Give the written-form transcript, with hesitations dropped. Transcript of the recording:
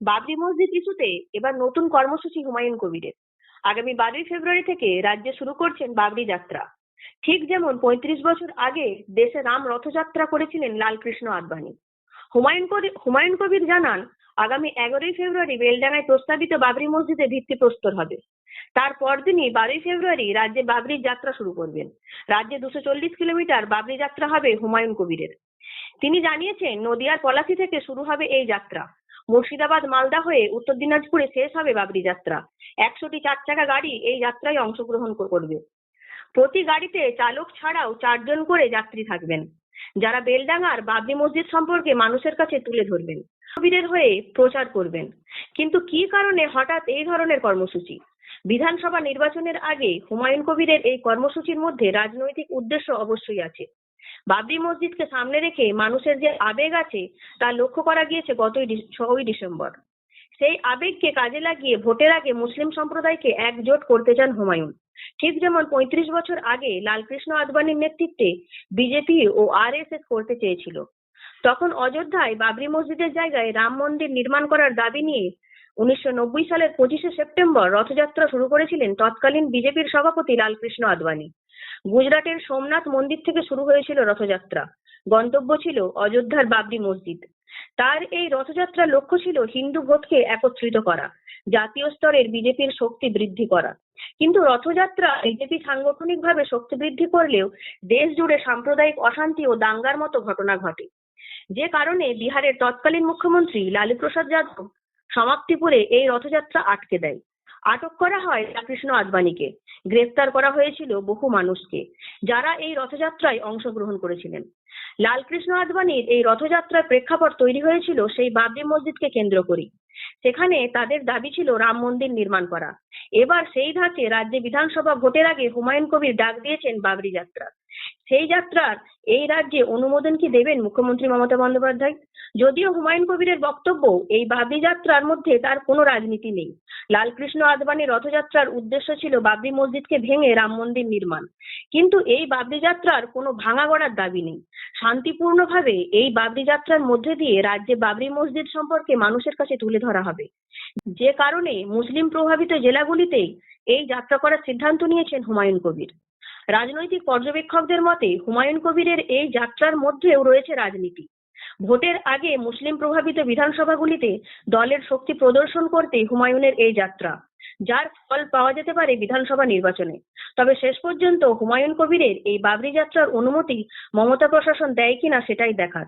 বাবরি মসজিদ ইস্যুতে এবার নতুন কর্মসূচি হুমায়ুন কবিরের। আগামী 12ই ফেব্রুয়ারি থেকে রাজ্যে শুরু করছেন বাবরি যাত্রা। ঠিক যেমন 35 বছর আগে দেশে রাম রথযাত্রা করেছিলেন লালকৃষ্ণ আদবানি। হুমায়ুন কবির জানান, আগামী 11ই ফেব্রুয়ারি বেলডাঙায় প্রস্তাবিত বাবরি মসজিদে ভিত্তিপ্রস্তর হবে। তার পরদিনই 12ই ফেব্রুয়ারি রাজ্যে বাবরির যাত্রা শুরু করবেন। রাজ্যে 240 কিলোমিটার বাবরি যাত্রা হবে হুমায়ুন কবিরের। তিনি জানিয়েছেন, নদিয়ার পলাশী থেকে শুরু হবে এই যাত্রা। মুর্শিদাবাদ মালদা হয়ে উত্তর দিনাজপুরে শেষ হবে বাবরি যাত্রা। 100টি 4 চাকা গাড়ি এই যাত্রায় অংশগ্রহণ করবে। প্রতি গাড়িতে চালক ছাড়াও 4 জন করে যাত্রী থাকবেন, যারা বেলডাঙার বাবরি মসজিদ সম্পর্কে মানুষের কাছে তুলে ধরবেন, কবিরের হয়ে প্রচার করবেন। কিন্তু কি কারণে হঠাৎ এই ধরনের কর্মসূচি? বিধানসভা নির্বাচনের আগে হুমায়ুন কবিরের এই কর্মসূচির মধ্যে রাজনৈতিক উদ্দেশ্য অবশ্যই আছে। বাবরি মসজিদকে সামনে রেখে মানুষের যে আবেগ আছে তা লক্ষ্য করা গিয়েছে গত 6ই ডিসেম্বর। সেই আবেগকে কাজে লাগিয়ে ভোটের আগে মুসলিম সম্প্রদায়কে একজোট করতে চান হুমায়ুন। ঠিক যেমন 35 বছর আগে লালকৃষ্ণ আদবানির নেতৃত্বে বিজেপি ও আরএসএস করতে চেয়েছিল। তখন অযোধ্যায় বাবরি মসজিদের জায়গায় রাম মন্দির নির্মাণ করার দাবি নিয়ে 1990 সালের 25শে সেপ্টেম্বর রথযাত্রা শুরু করেছিলেন তৎকালীন বিজেপির সভাপতি লালকৃষ্ণ আদবানি। গুজরাটের সোমনাথ মন্দির থেকে শুরু হয়েছিল রথযাত্রা। গন্তব্য ছিল অযোধ্যার বাবরি মসজিদ। তার এই রথযাত্রার লক্ষ্য ছিল হিন্দু ভোটকে একত্রিত করা, জাতীয় স্তরের বিজেপির শক্তি বৃদ্ধি করা। কিন্তু রথযাত্রা বিজেপি সাংগঠনিকভাবে শক্তি বৃদ্ধি করলেও দেশ জুড়ে সাম্প্রদায়িক অশান্তি ও দাঙ্গার মতো ঘটনা ঘটে, যে কারণে বিহারের তৎকালীন মুখ্যমন্ত্রী লালু প্রসাদ যাদব সমাপ্তিপুরে এই রথযাত্রা আটকে দেয়। আটক করা হয় রামকৃষ্ণ আদবানিকে। গ্রেফতার করা হয়েছিল বহু মানুষকে, যারা এই রথযাত্রায় অংশগ্রহণ করেছিলেন। লালকৃষ্ণ আদবানির এই রথযাত্রার প্রেক্ষাপট তৈরি হয়েছিল সেই বাবরি মসজিদকে কেন্দ্র করে। সেখানে তাদের দাবি ছিল রাম মন্দির নির্মাণ করা। এবার সেই ধাঁচে রাজ্যে বিধানসভা ভোটের আগে হুমায়ুন কবির ডাক দিয়েছেন বাবরি যাত্রা। সেই যাত্রার এই রাজ্যে অনুমোদন কি দেবেন মুখ্যমন্ত্রী মমতা বন্দ্যোপাধ্যায়? যদিও হুমায়ুন কবিরের বক্তব্য, এই বাবরি যাত্রার মধ্যে তার কোনো রাজনীতি নেই। লালকৃষ্ণ আদবানির রথযাত্রার উদ্দেশ্য ছিল বাবরি মসজিদকে ভেঙে রাম মন্দির নির্মাণ। কিন্তু এই বাবরি যাত্রার কোনো ভাঙা গড়ার দাবি নেই। শান্তিপূর্ণভাবে এই বাবরি যাত্রার মধ্যে দিয়ে রাজ্যে বাবরি মসজিদ সম্পর্কে মানুষের কাছে তুলে ধরা হবে, যে কারণে মুসলিম প্রভাবিত জেলাগুলিতে এই যাত্রা করার সিদ্ধান্ত নিয়েছেন হুমায়ুন কবির। রাজনৈতিক পর্যবেক্ষকদের মতে হুমায়ুন কবিরের এই যাত্রার মধ্যেও রয়েছে রাজনীতি। ভোটের আগে মুসলিম প্রভাবিত বিধানসভাগুলিতে দলের শক্তি প্রদর্শন করতে হুমায়ুনের এই যাত্রা, যার ফল পাওয়া যেতে পারে বিধানসভা নির্বাচনে। তবে শেষ পর্যন্ত হুমায়ুন কবিরের এই বাবরি যাত্রার অনুমতি মমতা প্রশাসন দেয় কিনা সেটাই দেখার।